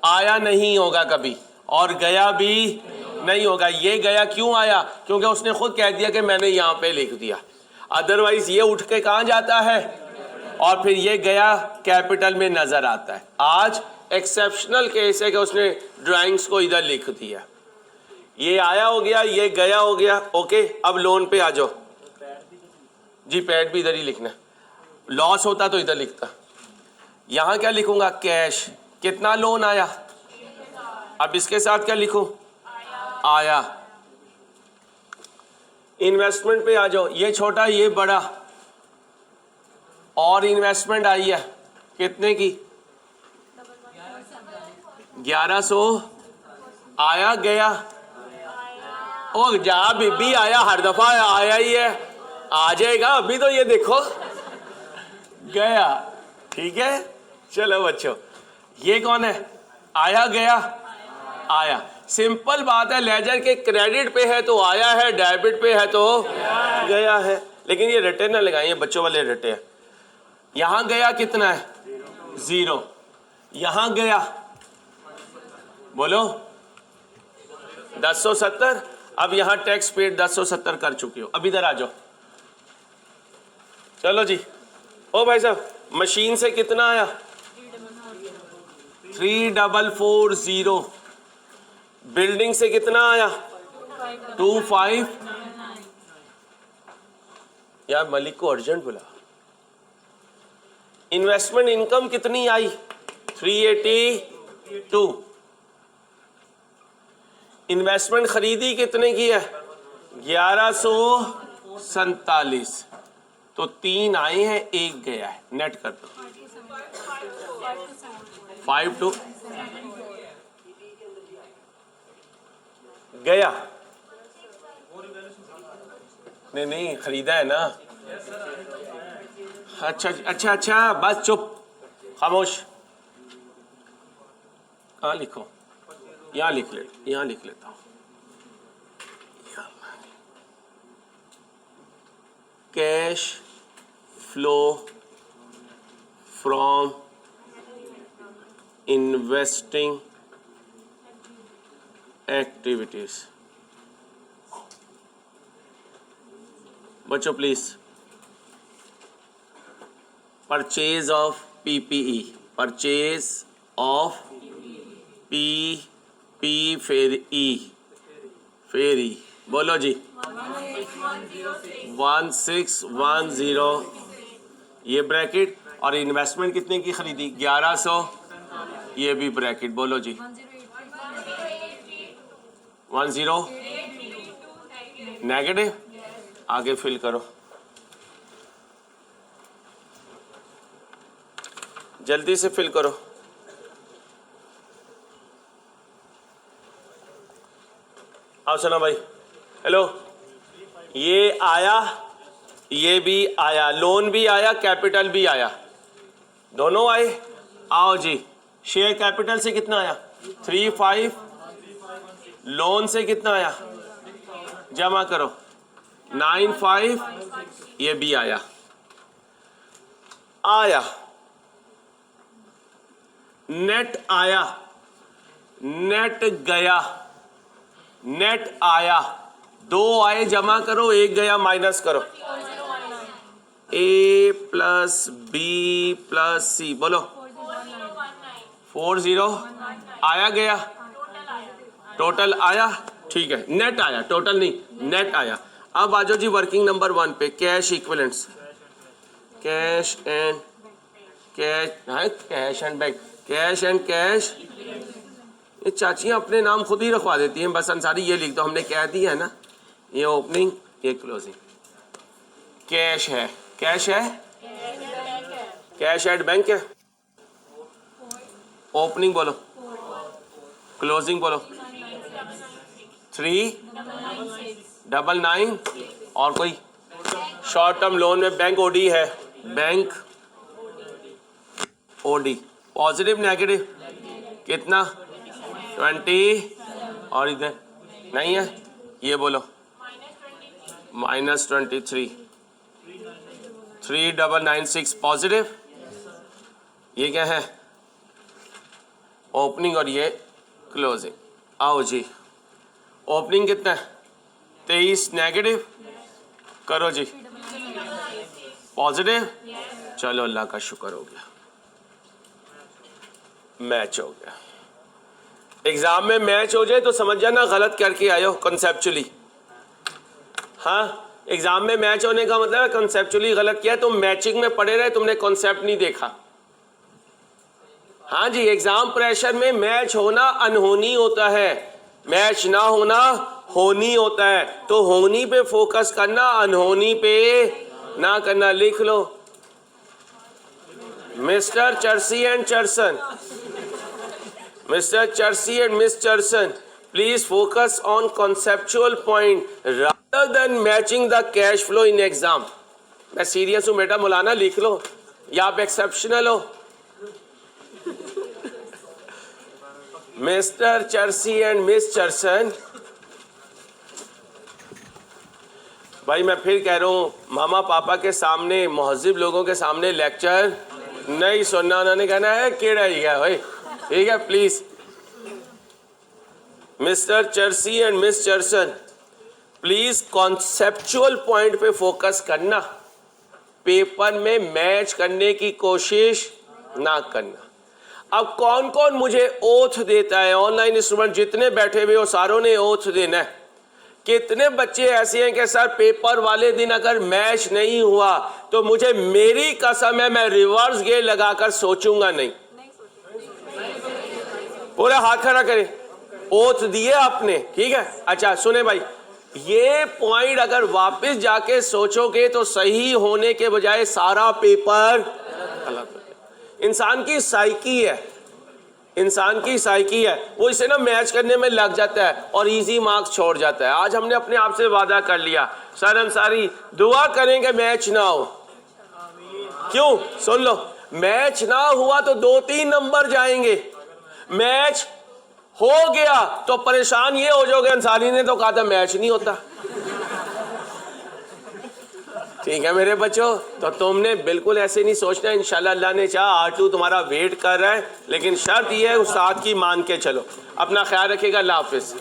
आया नहीं होगा कभी और गया भी नहीं होगा। ये गया क्यों आया? क्योंकि उसने खुद कह दिया कि मैंने यहां पे लिख दिया। अदरवाइज ये उठ के कहां जाता है और फिर ये गया कैपिटल में नजर आता है। आज एक्सेप्शनल केस है कि उसने ड्राइंग्स को इधर लिख दिया। ये आया हो गया, ये गया हो गया। ओके, अब लोन पे आ जाओ जी। पैड भी इधर ही लिखना। लॉस होता तो इधर लिखता। यहां क्या लिखूंगा? कैश। कितना लोन आया? अब इसके साथ क्या लिखूं? आया। इन्वेस्टमेंट पे आ जाओ। ये छोटा, ये बड़ा, और इन्वेस्टमेंट आई है कितने की? 1100। आया गया? ओ जा बीबी, आया हर दफा आया ही है, आ जाएगा। अभी तो ये देखो गया। ठीक है, चलो बच्चों, ये कौन है? आया गया आया। सिंपल बात है, लेजर के क्रेडिट पे है तो आया है, डेबिट पे है तो गया है। लेकिन ये रटे ना लगाइए, बच्चों वाले रटे हैं। यहां गया कितना है? 0। यहां गया बोलो 1070। अब यहां टैक्स पेड 1070 कर चुकी हो। अब इधर आ जाओ। चलो जी। ओ भाई साहब, मशीन से कितना आया? 3440। बिल्डिंग से कितना आया? 25। यार मलिक को अर्जेंट बुला। इन्वेस्टमेंट इनकम कितनी आई? 382। इन्वेस्टमेंट खरीदी कितने की है? 1147। तो 3 आए हैं, 1 गया है, नेट कर दो। 5 टू गया, नहीं खरीदा है ना। अच्छा, बस चुप, खामोश। कहाँ लिखो? यहाँ लिख लेता हूँ। Cash flow from investing activities. बच्चों please, purchase of PPE, purchase of P फिर ई, बोलो जी। 1610, ये ब्रैकेट, और इन्वेस्टमेंट कितने की खरीदी? 1100, ये भी ब्रैकेट, बोलो जी। 10 नेगेटिव, आगे फिल करो जल्दी से, फिल करो। आओ सुना भाई, हेलो, ये आया, ये भी आया, लोन भी आया, कैपिटल भी आया, दोनों आए। आओ जी, शेयर कैपिटल से कितना आया? 35। लोन से कितना आया? जमा करो 95, ये भी आया। नेट आया, नेट गया, नेट आया, 2 आए, जमा करो, 1 गया, माइनस करो। A plus B plus C, बोलो 40 आया गया, टोटल आया, ठीक है, नेट आया, टोटल नहीं, नेट आया। अब आ जाओ जी वर्किंग नंबर 1 पे, cash equivalents, cash and bank, cash and cash. ये चाचियाँ अपने नाम खुद ही रखवा देती हैं, बस अंसारी ये लिख दो, हमने कह दिया है ना। ये ओपनिंग, ये क्लोजिंग। कैश है, कैश है, कैश एंड बैंक है। ओपनिंग बोलो, क्लोजिंग बोलो। 399, और कोई? शॉर्ट टर्म लोन में बैंक ओडी है, बैंक ओडी। पॉजिटिव नेगेटिव कितना? 20, और इधर नहीं है, ये बोलो -23। 3996 पॉजिटिव, ये क्या है? ओपनिंग, और ये क्लोजिंग। आओ जी, ओपनिंग कितना है? 23 नेगेटिव, करो जी पॉजिटिव। चलो अल्लाह का शुक्र हो गया, मैच हो गया। एग्जाम में मैच हो जाए तो समझ जाना गलत करके आए हो कंसेप्चुअली। हाँ, एग्जाम में मैच होने का मतलब है कंसेप्चुअली गलत किया, तुम मैचिंग में पढ़े रहे, तुमने कॉन्सेप्ट नहीं देखा। हाँ जी, एग्जाम प्रेशर में मैच होना अनहोनी होता है, मैच ना होना होनी होता है। तो होनी पे फोकस करना, अनहोनी पे ना करना। लिख लो, mister Charsi and Charson, Mr. Charsi and Miss Charson, please focus on conceptual point rather than matching the cash flow in exam. मैं सीरियस हूँ बेटा, मौलाना लिख लो, या आप एक्सेप्शनल हो। मिस्टर चर्सी एंड मिस चर्सन, भाई मैं फिर कह रहा हूँ, मामा पापा के सामने, महजिब लोगों के सामने लेक्चर नहीं सुनना। उन्होंने कहना है केड़ा ही गया भाई, ठीक है। Please mister Charsi and miss Charson, please conceptual point पे फोकस करना, पेपर में मैच करने की कोशिश ना करना। अब कौन कौन मुझे ओथ देता है? ऑनलाइन स्टूडेंट जितने बैठे हुए हो सारों ने ओथ देना है। कितने बच्चे ऐसे हैं कि सर पेपर वाले दिन अगर मैच नहीं हुआ तो मुझे, मेरी कसम है, मैं रिवर्स गियर लगाकर सोचूंगा नहीं। पूरा हाथ खड़ा करें, ओथ दिए आपने, ठीक है। अच्छा सुने भाई, ये पॉइंट अगर वापस जाके सोचोगे तो सही होने के बजाय सारा पेपर गलत। इंसान की साइकी है, इंसान की साइकी है, वो इसे ना मैच करने में लग जाता है और इजी मार्क्स छोड़ जाता है। आज हमने अपने आप से वादा कर लिया, सर अंसारी दुआ करेंगे मैच ना हो। क्यों? सुन लो, मैच ना हुआ तो 2-3 नंबर जाएंगे, मैच हो गया तो परेशान ये हो जाओगे, अंसारी ने तो कहा था मैच नहीं होता। ठीक है मेरे बच्चों, तो तुमने बिल्कुल ऐसे नहीं सोचना। इंशाल्लाह अल्लाह ने चाहा R2 तुम्हारा वेट कर रहा है, लेकिन शर्त ये है उस्ताद की मान के चलो। अपना ख्याल रखिएगा, अल्लाह हाफिज।